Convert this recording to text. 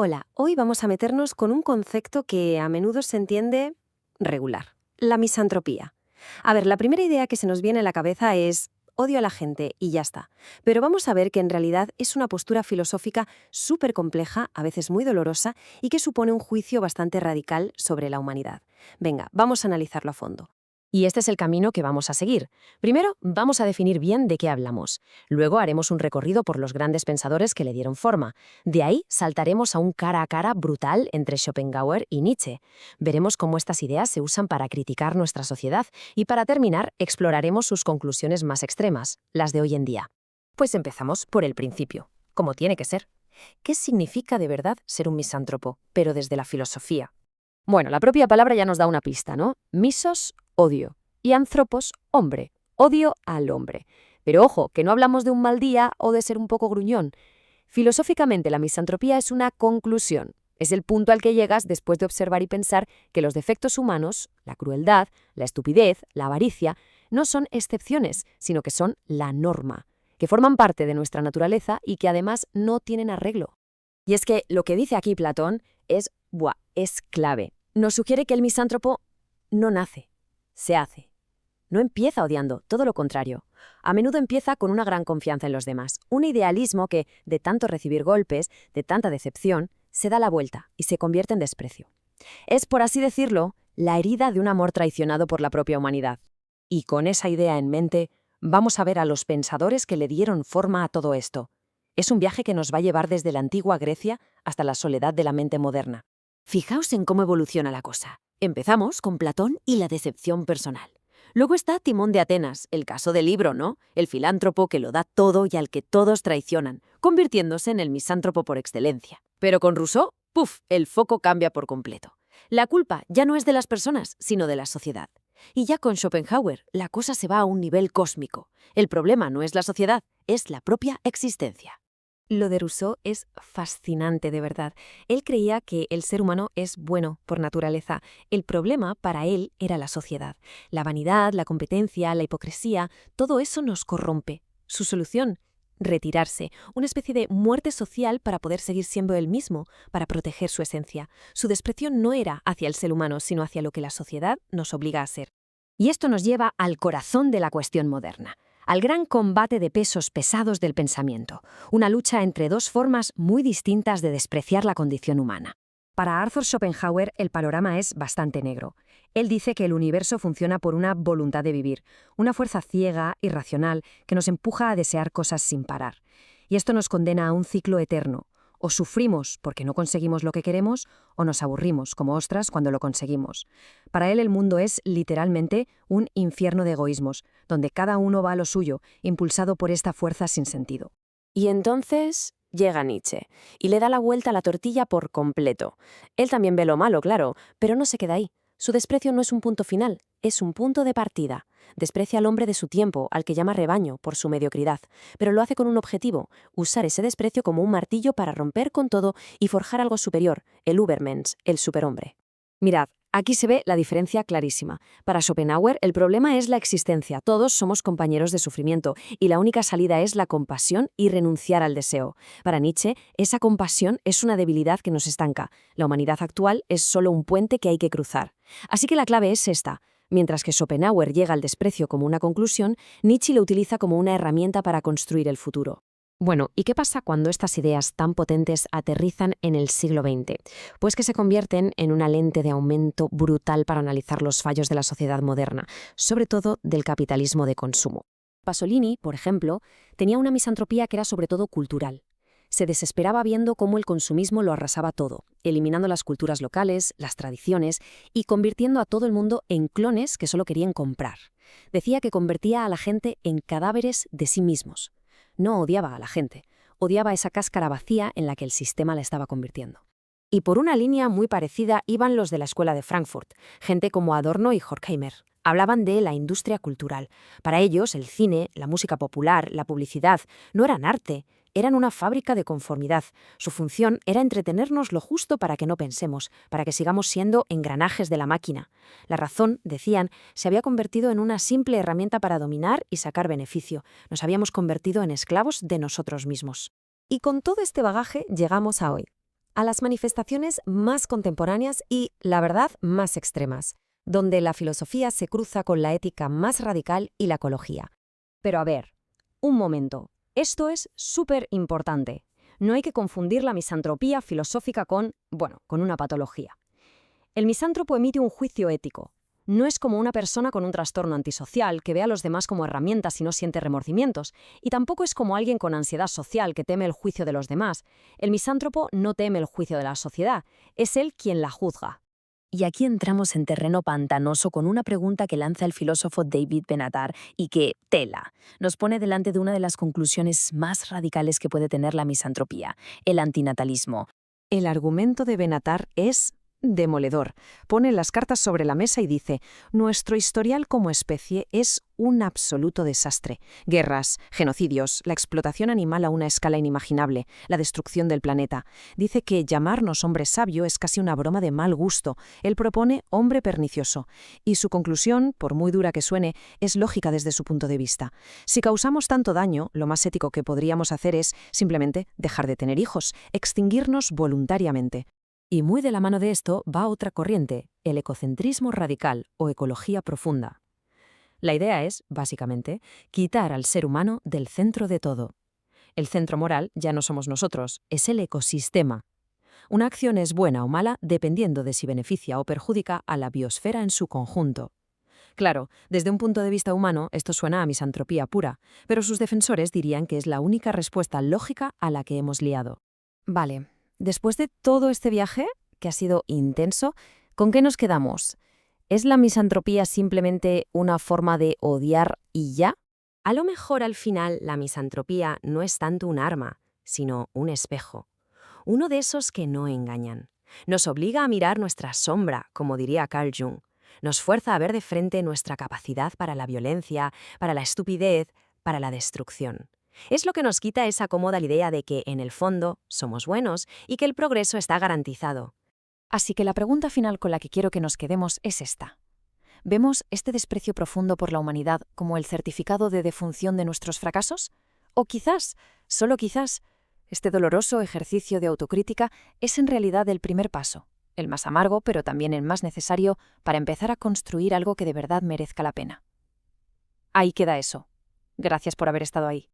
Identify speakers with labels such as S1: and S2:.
S1: Hola, hoy vamos a meternos con un concepto que a menudo se entiende regular, la misantropía. A ver, la primera idea que se nos viene a la cabeza es odio a la gente y ya está. Pero vamos a ver que en realidad es una postura filosófica súper compleja, a veces muy dolorosa, y que supone un juicio bastante radical sobre la humanidad. Venga, vamos a analizarlo a fondo.
S2: Y este es el camino que vamos a seguir. Primero, vamos a definir bien de qué hablamos. Luego haremos un recorrido por los grandes pensadores que le dieron forma. De ahí saltaremos a un cara a cara brutal entre Schopenhauer y Nietzsche. Veremos cómo estas ideas se usan para criticar nuestra sociedad y para terminar exploraremos sus conclusiones más extremas, las de hoy en día. Pues empezamos por el principio, como tiene que ser. ¿Qué significa de verdad ser un misántropo, pero desde la filosofía? Bueno, la propia palabra ya nos da una pista, ¿no? Misos, odio. Y antropos, hombre. Odio al hombre. Pero ojo, que no hablamos de un mal día o de ser un poco gruñón. Filosóficamente, la misantropía es una conclusión. Es el punto al que llegas después de observar y pensar que los defectos humanos, la crueldad, la estupidez, la avaricia, no son excepciones, sino que son la norma, que forman parte de nuestra naturaleza y que además no tienen arreglo. Y es que lo que dice aquí Platón es clave. Nos sugiere que el misántropo no nace, se hace. No empieza odiando, todo lo contrario. A menudo empieza con una gran confianza en los demás, un idealismo que, de tanto recibir golpes, de tanta decepción, se da la vuelta y se convierte en desprecio. Es, por así decirlo, la herida de un amor traicionado por la propia humanidad. Y con esa idea en mente, vamos a ver a los pensadores que le dieron forma a todo esto. Es un viaje que nos va a llevar desde la antigua Grecia hasta la soledad de la mente moderna. Fijaos en cómo evoluciona la cosa. Empezamos con Platón y la decepción personal. Luego está Timón de Atenas, el caso del libro, ¿no? El filántropo que lo da todo y al que todos traicionan, convirtiéndose en el misántropo por excelencia. Pero con Rousseau, ¡puf!, el foco cambia por completo. La culpa ya no es de las personas, sino de la sociedad. Y ya con Schopenhauer, la cosa se va a un nivel cósmico. El problema no es la sociedad, es la propia existencia. Lo de Rousseau es fascinante, de verdad. Él creía que el ser humano es bueno por naturaleza. El problema para él era la sociedad. La vanidad, la competencia, la hipocresía, todo eso nos corrompe. Su solución, retirarse, una especie de muerte social para poder seguir siendo él mismo, para proteger su esencia. Su desprecio no era hacia el ser humano, sino hacia lo que la sociedad nos obliga a ser. Y esto nos lleva al corazón de la cuestión moderna, al gran combate de pesos pesados del pensamiento, una lucha entre dos formas muy distintas de despreciar la condición humana. Para Arthur Schopenhauer, el panorama es bastante negro. Él dice que el universo funciona por una voluntad de vivir, una fuerza ciega, irracional, que nos empuja a desear cosas sin parar. Y esto nos condena a un ciclo eterno. O sufrimos porque no conseguimos lo que queremos, o nos aburrimos como ostras cuando lo conseguimos. Para él el mundo es, literalmente, un infierno de egoísmos, donde cada uno va a lo suyo, impulsado por esta fuerza sin sentido. Y entonces llega Nietzsche, y le da la vuelta a la tortilla por completo. Él también ve lo malo, claro, pero no se queda ahí. Su desprecio no es un punto final, es un punto de partida. Desprecia al hombre de su tiempo, al que llama rebaño, por su mediocridad, pero lo hace con un objetivo, usar ese desprecio como un martillo para romper con todo y forjar algo superior, el Übermensch, el superhombre. Mirad, aquí se ve la diferencia clarísima. Para Schopenhauer, el problema es la existencia. Todos somos compañeros de sufrimiento y la única salida es la compasión y renunciar al deseo. Para Nietzsche, esa compasión es una debilidad que nos estanca. La humanidad actual es solo un puente que hay que cruzar. Así que la clave es esta. Mientras que Schopenhauer llega al desprecio como una conclusión, Nietzsche lo utiliza como una herramienta para construir el futuro. Bueno, ¿y qué pasa cuando estas ideas tan potentes aterrizan en el siglo XX? Pues que se convierten en una lente de aumento brutal para analizar los fallos de la sociedad moderna, sobre todo del capitalismo de consumo. Pasolini, por ejemplo, tenía una misantropía que era sobre todo cultural. Se desesperaba viendo cómo el consumismo lo arrasaba todo, eliminando las culturas locales, las tradiciones y convirtiendo a todo el mundo en clones que solo querían comprar. Decía que convertía a la gente en cadáveres de sí mismos. No odiaba a la gente, odiaba esa cáscara vacía en la que el sistema la estaba convirtiendo. Y por una línea muy parecida iban los de la Escuela de Frankfurt, gente como Adorno y Horkheimer. Hablaban de la industria cultural. Para ellos, el cine, la música popular, la publicidad, no eran arte, eran una fábrica de conformidad. Su función era entretenernos lo justo para que no pensemos, para que sigamos siendo engranajes de la máquina. La razón, decían, se había convertido en una simple herramienta para dominar y sacar beneficio. Nos habíamos convertido en esclavos de nosotros mismos. Y con todo este bagaje llegamos a hoy.
S1: a las manifestaciones más contemporáneas y, la verdad, más extremas, donde la filosofía se cruza con la ética más radical y la ecología.
S2: Pero a ver, un momento. Esto es súper importante. No hay que confundir la misantropía filosófica con una patología. El misántropo emite un juicio ético. No es como una persona con un trastorno antisocial que ve a los demás como herramientas y no siente remordimientos, y tampoco es como alguien con ansiedad social que teme el juicio de los demás. El misántropo no teme el juicio de la sociedad, es él quien la juzga. Y aquí entramos en terreno pantanoso con una pregunta que lanza el filósofo David Benatar y que, tela, nos pone delante de una de las conclusiones más radicales que puede tener la misantropía, el antinatalismo.
S1: El argumento de Benatar es demoledor. Pone las cartas sobre la mesa y dice: nuestro historial como especie es un absoluto desastre. Guerras, genocidios, la explotación animal a una escala inimaginable, la destrucción del planeta. Dice que llamarnos hombre sabio es casi una broma de mal gusto. Él propone hombre pernicioso. Y su conclusión, por muy dura que suene, es lógica desde su punto de vista. Si causamos tanto daño, lo más ético que podríamos hacer es simplemente dejar de tener hijos, extinguirnos voluntariamente.
S2: Y muy de la mano de esto va otra corriente, el ecocentrismo radical o ecología profunda. La idea es, básicamente, quitar al ser humano del centro de todo. El centro moral ya no somos nosotros, es el ecosistema. Una acción es buena o mala dependiendo de si beneficia o perjudica a la biosfera en su conjunto. Claro, desde un punto de vista humano esto suena a misantropía pura, pero sus defensores dirían que es la única respuesta lógica a la que hemos liado.
S1: Vale, después de todo este viaje, que ha sido intenso, ¿con qué nos quedamos? ¿Es la misantropía simplemente una forma de odiar y ya? A lo mejor al final la misantropía no es tanto un arma, sino un espejo. Uno de esos que no engañan. Nos obliga a mirar nuestra sombra, como diría Carl Jung. Nos fuerza a ver de frente nuestra capacidad para la violencia, para la estupidez, para la destrucción. Es lo que nos quita esa cómoda idea de que, en el fondo, somos buenos y que el progreso está garantizado. Así que la pregunta final con la que quiero que nos quedemos es esta. ¿Vemos este desprecio profundo por la humanidad como el certificado de defunción de nuestros fracasos? O quizás, solo quizás, este doloroso ejercicio de autocrítica es en realidad el primer paso, el más amargo, pero también el más necesario para empezar a construir algo que de verdad merezca la pena. Ahí queda eso. Gracias por haber estado ahí.